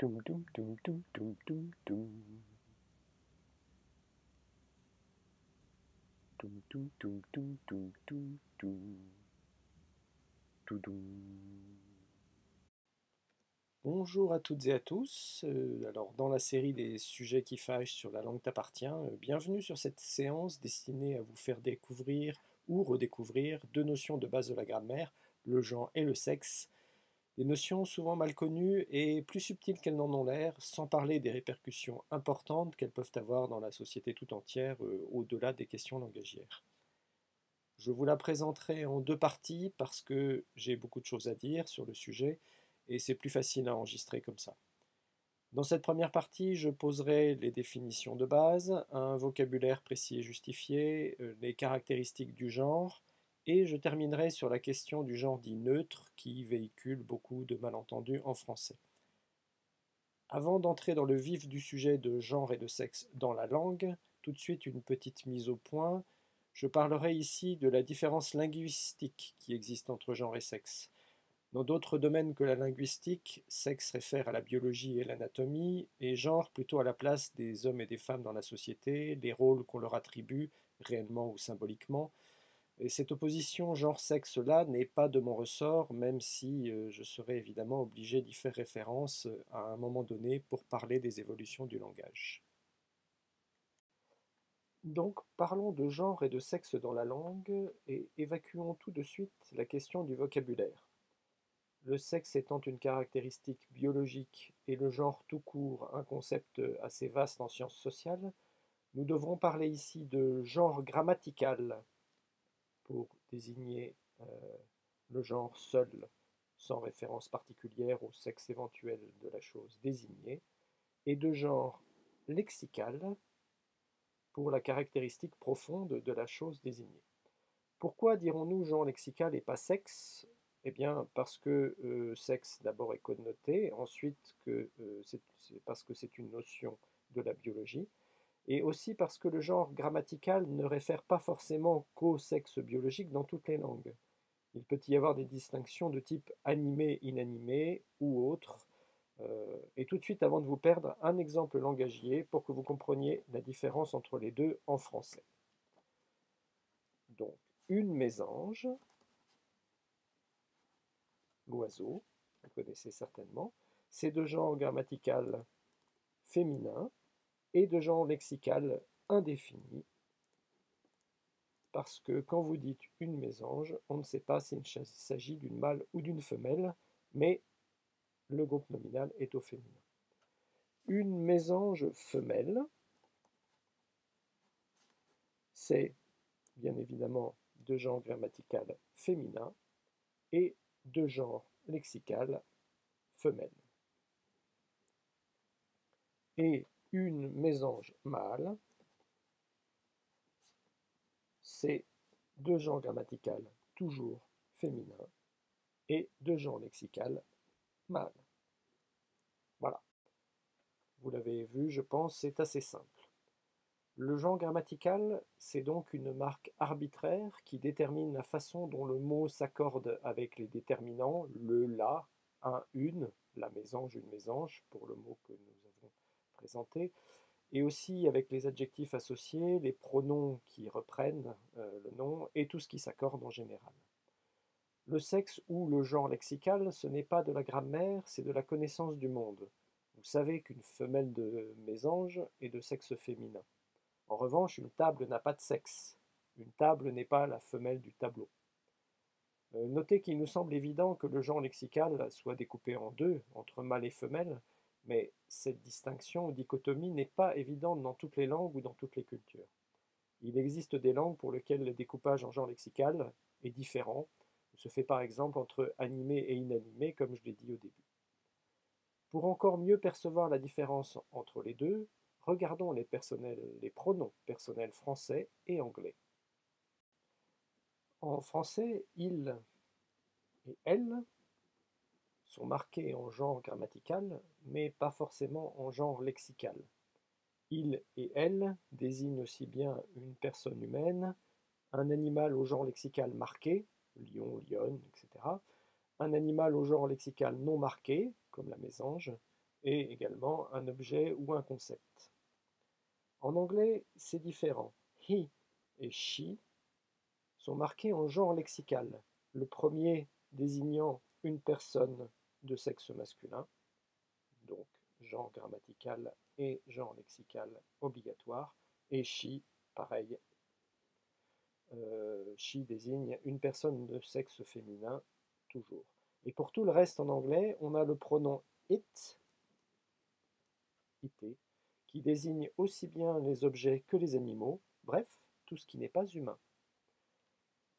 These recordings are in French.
Toum, toum, toum, toum, toum, toum, toum. Toum, toum, toum, toum, toum, toum, toum. Toudoum. Bonjour à toutes et à tous. Alors, dans la série des sujets qui fâchent sur la langue t'appartient, bienvenue sur cette séance destinée à vous faire découvrir ou redécouvrir deux notions de base de la grammaire, le genre et le sexe. Des notions souvent mal connues et plus subtiles qu'elles n'en ont l'air, sans parler des répercussions importantes qu'elles peuvent avoir dans la société tout entière, au-delà des questions langagières. Je vous la présenterai en deux parties parce que j'ai beaucoup de choses à dire sur le sujet et c'est plus facile à enregistrer comme ça. Dans cette première partie, je poserai les définitions de base, un vocabulaire précis et justifié, les caractéristiques du genre, et je terminerai sur la question du genre dit neutre qui véhicule beaucoup de malentendus en français. Avant d'entrer dans le vif du sujet de genre et de sexe dans la langue, tout de suite une petite mise au point. Je parlerai ici de la différence linguistique qui existe entre genre et sexe. Dans d'autres domaines que la linguistique, sexe réfère à la biologie et l'anatomie, et genre plutôt à la place des hommes et des femmes dans la société, les rôles qu'on leur attribue, réellement ou symboliquement. Et cette opposition genre-sexe-là n'est pas de mon ressort, même si je serais évidemment obligé d'y faire référence à un moment donné pour parler des évolutions du langage. Donc parlons de genre et de sexe dans la langue et évacuons tout de suite la question du vocabulaire. Le sexe étant une caractéristique biologique et le genre tout court un concept assez vaste en sciences sociales, nous devrons parler ici de genre grammatical pour désigner le genre seul, sans référence particulière au sexe éventuel de la chose désignée, et de genre lexical pour la caractéristique profonde de la chose désignée. Pourquoi dirons-nous genre lexical et pas sexe? Eh bien, parce que sexe d'abord est connoté, ensuite que c'est parce que c'est une notion de la biologie, et aussi parce que le genre grammatical ne réfère pas forcément qu'au sexe biologique dans toutes les langues. Il peut y avoir des distinctions de type animé, inanimé ou autre. Et tout de suite, avant de vous perdre, un exemple langagier pour que vous compreniez la différence entre les deux en français. Donc, une mésange, l'oiseau, vous connaissez certainement, c'est de genre grammatical féminin et de genre lexical indéfini, parce que quand vous dites une mésange, on ne sait pas s'il s'agit d'une mâle ou d'une femelle, mais le groupe nominal est au féminin. Une mésange femelle, c'est bien évidemment de genre grammatical féminin et de genre lexical femelle. Et une mésange mâle, c'est de genre grammatical toujours féminin et de genre lexical mâle. Voilà. Vous l'avez vu, je pense, c'est assez simple. Le genre grammatical, c'est donc une marque arbitraire qui détermine la façon dont le mot s'accorde avec les déterminants, le, la, un, une, la mésange, une mésange, pour le mot que nous avons présenté, et aussi avec les adjectifs associés, les pronoms qui reprennent le nom, et tout ce qui s'accorde en général. Le sexe ou le genre lexical, ce n'est pas de la grammaire, c'est de la connaissance du monde. Vous savez qu'une femelle de mésange est de sexe féminin. En revanche, une table n'a pas de sexe. Une table n'est pas la femelle du tableau. Notez qu'il nous semble évident que le genre lexical soit découpé en deux, entre mâle et femelle, mais cette distinction ou dichotomie n'est pas évidente dans toutes les langues ou dans toutes les cultures. Il existe des langues pour lesquelles le découpage en genre lexical est différent, se fait par exemple entre animé et inanimé, comme je l'ai dit au début. Pour encore mieux percevoir la différence entre les deux, regardons les pronoms personnels français et anglais. En français, il et elle sont marqués en genre grammatical, mais pas forcément en genre lexical. Il et elle désignent aussi bien une personne humaine, un animal au genre lexical marqué, lion, lionne, etc., un animal au genre lexical non marqué, comme la mésange, et également un objet ou un concept. En anglais, c'est différent. He et she sont marqués en genre lexical, le premier désignant une personne de sexe masculin, donc genre grammatical et genre lexical obligatoire, et she, pareil, she désigne une personne de sexe féminin, toujours. Et pour tout le reste en anglais, on a le pronom it, it, qui désigne aussi bien les objets que les animaux, bref, tout ce qui n'est pas humain.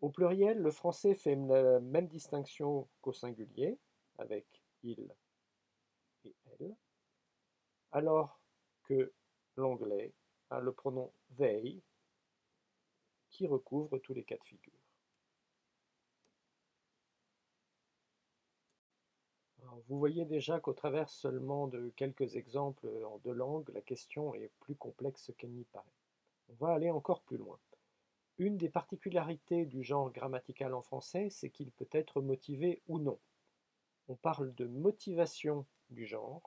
Au pluriel, le français fait la même distinction qu'au singulier, avec il et elle, alors que l'anglais a le pronom they, qui recouvre tous les cas de figure. Alors, vous voyez déjà qu'au travers seulement de quelques exemples en deux langues, la question est plus complexe qu'elle n'y paraît. On va aller encore plus loin. Une des particularités du genre grammatical en français, c'est qu'il peut être motivé ou non. On parle de motivation du genre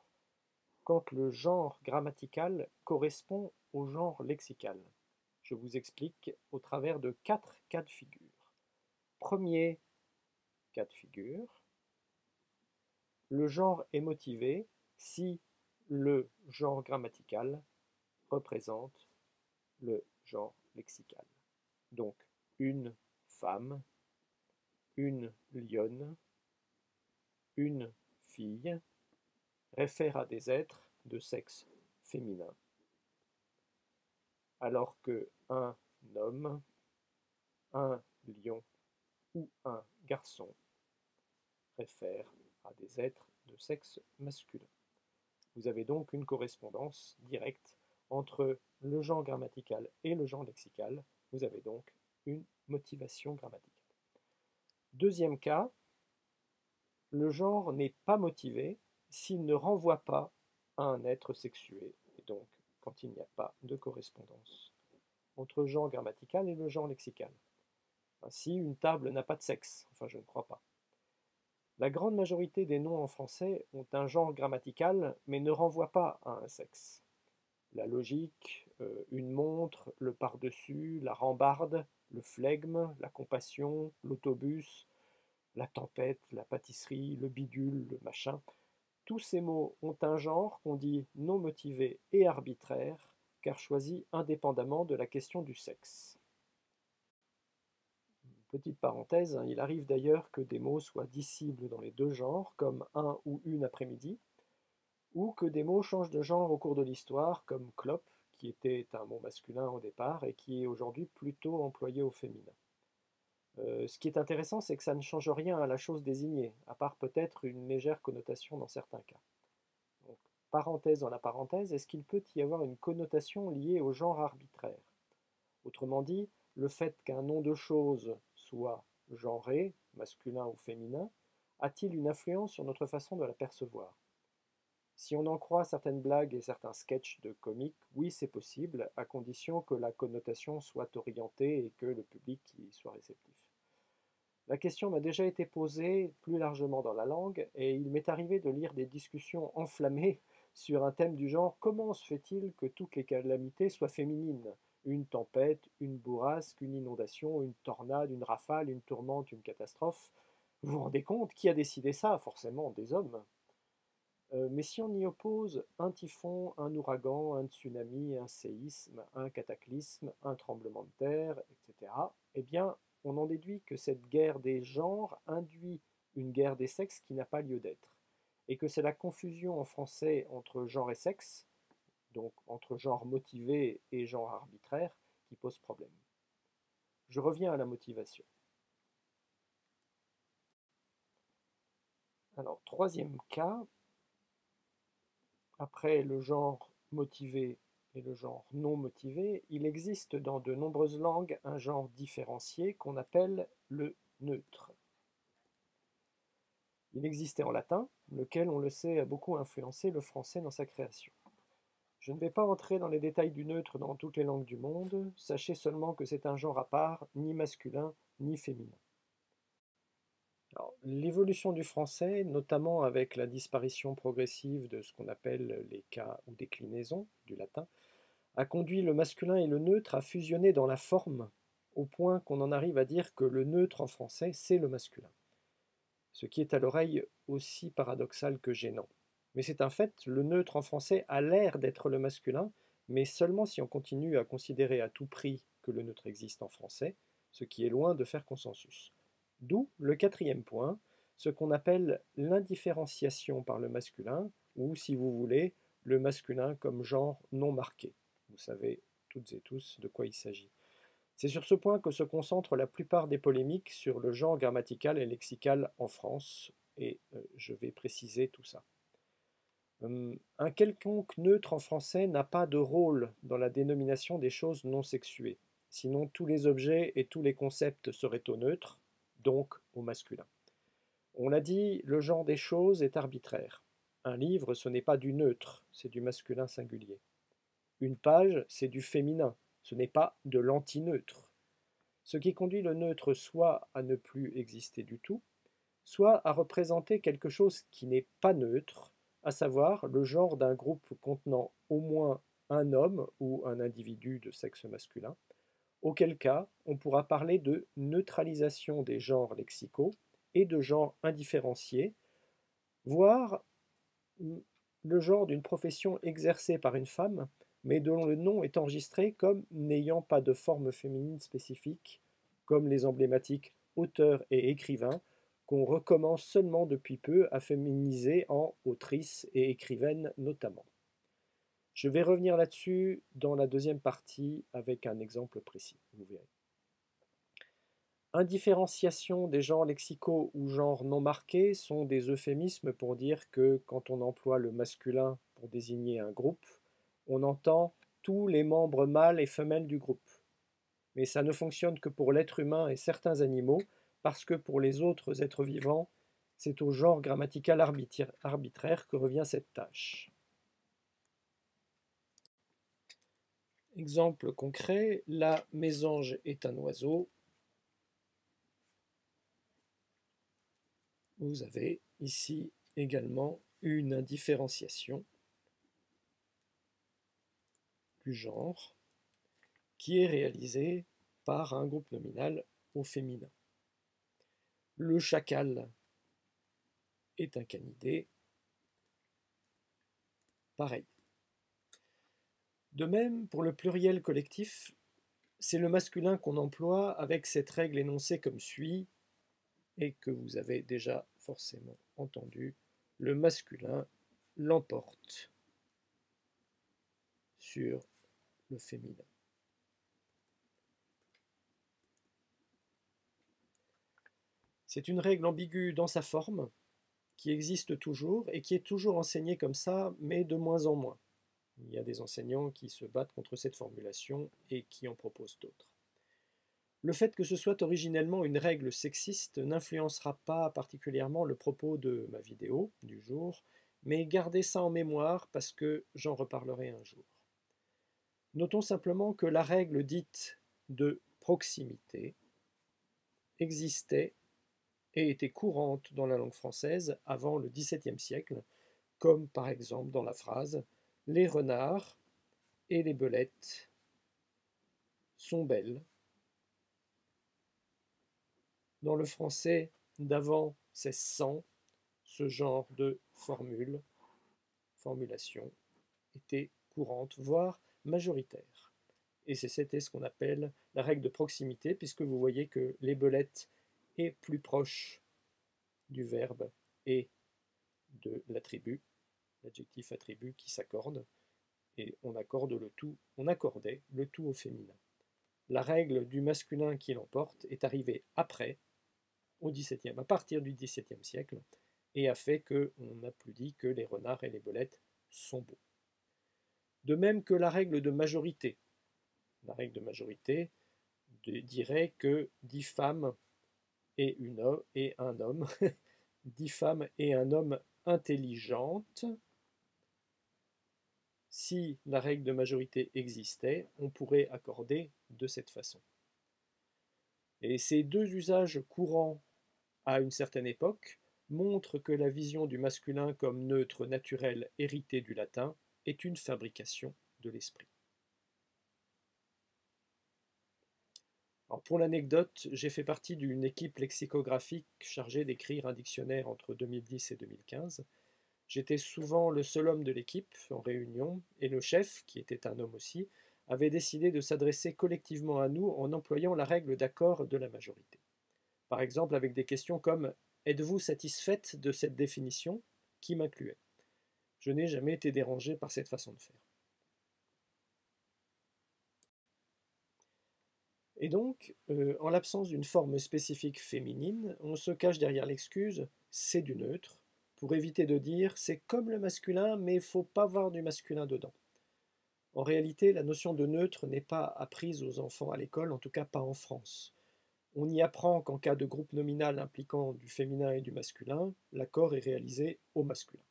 quand le genre grammatical correspond au genre lexical. Je vous explique au travers de 4 cas de figure. Premier cas de figure, le genre est motivé si le genre grammatical représente le genre lexical. Donc, une femme, une lionne, une fille réfèrent à des êtres de sexe féminin, alors que un homme, un lion ou un garçon réfèrent à des êtres de sexe masculin. Vous avez donc une correspondance directe entre le genre grammatical et le genre lexical. Vous avez donc une motivation grammaticale. Deuxième cas, le genre n'est pas motivé s'il ne renvoie pas à un être sexué, et donc quand il n'y a pas de correspondance entre le genre grammatical et le genre lexical. Ainsi, une table n'a pas de sexe, enfin je ne crois pas. La grande majorité des noms en français ont un genre grammatical, mais ne renvoient pas à un sexe. La logique, une montre, le par-dessus, la rambarde, le flegme, la compassion, l'autobus, la tempête, la pâtisserie, le bidule, le machin. Tous ces mots ont un genre qu'on dit non motivé et arbitraire, car choisi indépendamment de la question du sexe. Petite parenthèse, il arrive d'ailleurs que des mots soient dissibles dans les deux genres, comme un ou une après-midi, ou que des mots changent de genre au cours de l'histoire, comme clope, qui était un mot masculin au départ et qui est aujourd'hui plutôt employé au féminin. Ce qui est intéressant, c'est que ça ne change rien à la chose désignée, à part peut-être une légère connotation dans certains cas. Donc, parenthèse dans la parenthèse, est-ce qu'il peut y avoir une connotation liée au genre arbitraire? Autrement dit, le fait qu'un nom de chose soit genré, masculin ou féminin, a-t-il une influence sur notre façon de la percevoir? Si on en croit certaines blagues et certains sketchs de comiques, oui c'est possible, à condition que la connotation soit orientée et que le public y soit réceptif. La question m'a déjà été posée plus largement dans la langue, et il m'est arrivé de lire des discussions enflammées sur un thème du genre: comment se fait-il que toutes les calamités soient féminines? Une tempête, une bourrasque, une inondation, une tornade, une rafale, une tourmente, une catastrophe. Vous vous rendez compte, qui a décidé ça? Forcément des hommes. Mais si on y oppose un typhon, un ouragan, un tsunami, un séisme, un cataclysme, un tremblement de terre, etc., eh bien, on en déduit que cette guerre des genres induit une guerre des sexes qui n'a pas lieu d'être, et que c'est la confusion en français entre genre et sexe, donc entre genre motivé et genre arbitraire, qui pose problème. Je reviens à la motivation. Alors, troisième cas, après le genre motivé et le genre non motivé, il existe dans de nombreuses langues un genre différencié qu'on appelle le neutre. Il existait en latin, lequel, on le sait, a beaucoup influencé le français dans sa création. Je ne vais pas entrer dans les détails du neutre dans toutes les langues du monde, sachez seulement que c'est un genre à part, ni masculin, ni féminin. Alors, l'évolution du français, notamment avec la disparition progressive de ce qu'on appelle les cas ou déclinaisons du latin, a conduit le masculin et le neutre à fusionner dans la forme, au point qu'on en arrive à dire que le neutre en français, c'est le masculin. Ce qui est à l'oreille aussi paradoxal que gênant. Mais c'est un fait, le neutre en français a l'air d'être le masculin, mais seulement si on continue à considérer à tout prix que le neutre existe en français, ce qui est loin de faire consensus. D'où le quatrième point, ce qu'on appelle l'indifférenciation par le masculin, ou si vous voulez, le masculin comme genre non marqué. Vous savez toutes et tous de quoi il s'agit. C'est sur ce point que se concentrent la plupart des polémiques sur le genre grammatical et lexical en France, et je vais préciser tout ça. Un quelconque neutre en français n'a pas de rôle dans la dénomination des choses non sexuées, sinon tous les objets et tous les concepts seraient au neutre, donc au masculin. On l'a dit, le genre des choses est arbitraire. Un livre, ce n'est pas du neutre, c'est du masculin singulier. Une page, c'est du féminin, ce n'est pas de l'antineutre. Ce qui conduit le neutre soit à ne plus exister du tout, soit à représenter quelque chose qui n'est pas neutre, à savoir le genre d'un groupe contenant au moins un homme ou un individu de sexe masculin, auquel cas on pourra parler de neutralisation des genres lexicaux et de genres indifférenciés, voire le genre d'une profession exercée par une femme, mais dont le nom est enregistré comme n'ayant pas de forme féminine spécifique, comme les emblématiques auteur et écrivain, qu'on recommence seulement depuis peu à féminiser en autrice et écrivaine notamment. Je vais revenir là-dessus dans la deuxième partie avec un exemple précis, vous verrez. Indifférenciation des genres lexicaux ou genres non marqués sont des euphémismes pour dire que quand on emploie le masculin pour désigner un groupe, on entend tous les membres mâles et femelles du groupe. Mais ça ne fonctionne que pour l'être humain et certains animaux, parce que pour les autres êtres vivants, c'est au genre grammatical arbitraire que revient cette tâche. Exemple concret, la mésange est un oiseau. Vous avez ici également une indifférenciation du genre qui est réalisée par un groupe nominal au féminin. Le chacal est un canidé, pareil. De même, pour le pluriel collectif, c'est le masculin qu'on emploie avec cette règle énoncée comme suit, et que vous avez déjà forcément entendu, le masculin l'emporte sur le féminin. C'est une règle ambiguë dans sa forme, qui existe toujours et qui est toujours enseignée comme ça, mais de moins en moins. Il y a des enseignants qui se battent contre cette formulation et qui en proposent d'autres. Le fait que ce soit originellement une règle sexiste n'influencera pas particulièrement le propos de ma vidéo du jour, mais gardez ça en mémoire parce que j'en reparlerai un jour. Notons simplement que la règle dite de proximité existait et était courante dans la langue française avant le XVIIe siècle, comme par exemple dans la phrase « Les renards et les belettes sont belles ». Dans le français d'avant 1600, ce genre de formulation était courante, voire majoritaire. Et c'était ce qu'on appelle la règle de proximité, puisque vous voyez que les belettes est plus proche du verbe et de l'attribut, l'adjectif attribut qui s'accorde, et on accordait le tout au féminin. La règle du masculin qui l'emporte est arrivée après, à partir du XVIIe siècle, et a fait qu'on n'a plus dit que les renards et les belettes sont beaux. De même que la règle de majorité. La règle de majorité dirait que 10 femmes et un homme, 10 femmes et un homme intelligentes. Si la règle de majorité existait, on pourrait accorder de cette façon. Et ces deux usages courants à une certaine époque, montre que la vision du masculin comme neutre naturel hérité du latin est une fabrication de l'esprit. Pour l'anecdote, j'ai fait partie d'une équipe lexicographique chargée d'écrire un dictionnaire entre 2010 et 2015. J'étais souvent le seul homme de l'équipe en réunion, et le chef, qui était un homme aussi, avait décidé de s'adresser collectivement à nous en employant la règle d'accord de la majorité. Par exemple avec des questions comme êtes-vous satisfaite de cette définition qui m'incluait. Je n'ai jamais été dérangé par cette façon de faire. Et donc, en l'absence d'une forme spécifique féminine, on se cache derrière l'excuse c'est du neutre, pour éviter de dire c'est comme le masculin, mais il ne faut pas voir du masculin dedans. En réalité, la notion de neutre n'est pas apprise aux enfants à l'école, en tout cas pas en France. On y apprend qu'en cas de groupe nominal impliquant du féminin et du masculin, l'accord est réalisé au masculin.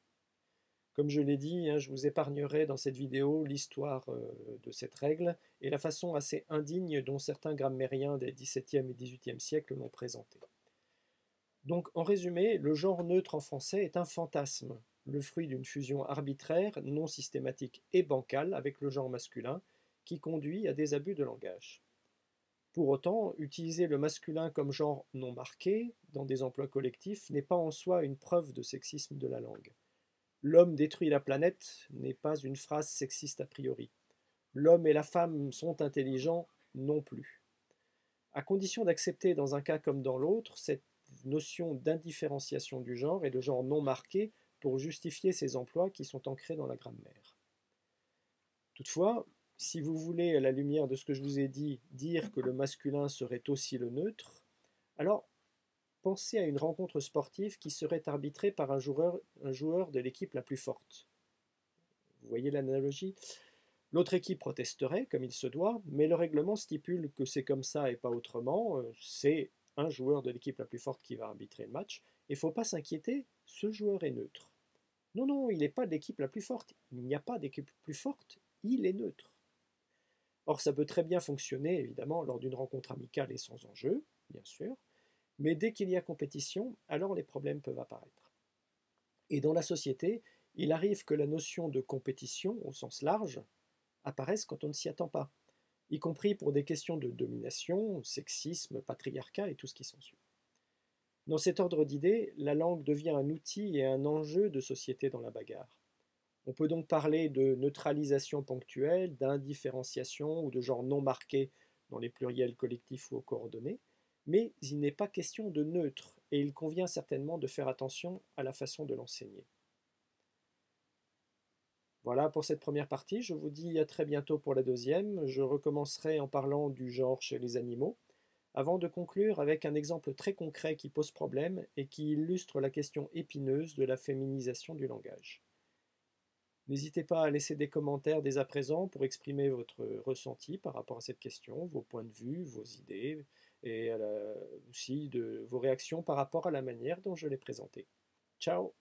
Comme je l'ai dit, je vous épargnerai dans cette vidéo l'histoire de cette règle et la façon assez indigne dont certains grammairiens des XVIIe et XVIIIe siècles l'ont présentée. Donc, en résumé, le genre neutre en français est un fantasme, le fruit d'une fusion arbitraire, non systématique et bancale avec le genre masculin, qui conduit à des abus de langage. Pour autant, utiliser le masculin comme genre non marqué dans des emplois collectifs n'est pas en soi une preuve de sexisme de la langue. L'homme détruit la planète n'est pas une phrase sexiste a priori. L'homme et la femme sont intelligents non plus. À condition d'accepter dans un cas comme dans l'autre cette notion d'indifférenciation du genre et de genre non marqué pour justifier ces emplois qui sont ancrés dans la grammaire. Toutefois, si vous voulez, à la lumière de ce que je vous ai dit, dire que le masculin serait aussi le neutre, alors pensez à une rencontre sportive qui serait arbitrée par un joueur de l'équipe la plus forte. Vous voyez l'analogie? L'autre équipe protesterait, comme il se doit, mais le règlement stipule que c'est comme ça et pas autrement. C'est un joueur de l'équipe la plus forte qui va arbitrer le match. Et il ne faut pas s'inquiéter, ce joueur est neutre. Non, non, il n'est pas de l'équipe la plus forte. Il n'y a pas d'équipe plus forte, il est neutre. Or, ça peut très bien fonctionner, évidemment, lors d'une rencontre amicale et sans enjeu, bien sûr, mais dès qu'il y a compétition, alors les problèmes peuvent apparaître. Et dans la société, il arrive que la notion de compétition, au sens large, apparaisse quand on ne s'y attend pas, y compris pour des questions de domination, sexisme, patriarcat et tout ce qui s'ensuit. Dans cet ordre d'idées, la langue devient un outil et un enjeu de société dans la bagarre. On peut donc parler de neutralisation ponctuelle, d'indifférenciation ou de genre non marqué dans les pluriels collectifs ou coordonnés, mais il n'est pas question de neutre et il convient certainement de faire attention à la façon de l'enseigner. Voilà pour cette première partie, je vous dis à très bientôt pour la deuxième. Je recommencerai en parlant du genre chez les animaux, avant de conclure avec un exemple très concret qui pose problème et qui illustre la question épineuse de la féminisation du langage. N'hésitez pas à laisser des commentaires dès à présent pour exprimer votre ressenti par rapport à cette question, vos points de vue, vos idées, et aussi de vos réactions par rapport à la manière dont je l'ai présentée. Ciao!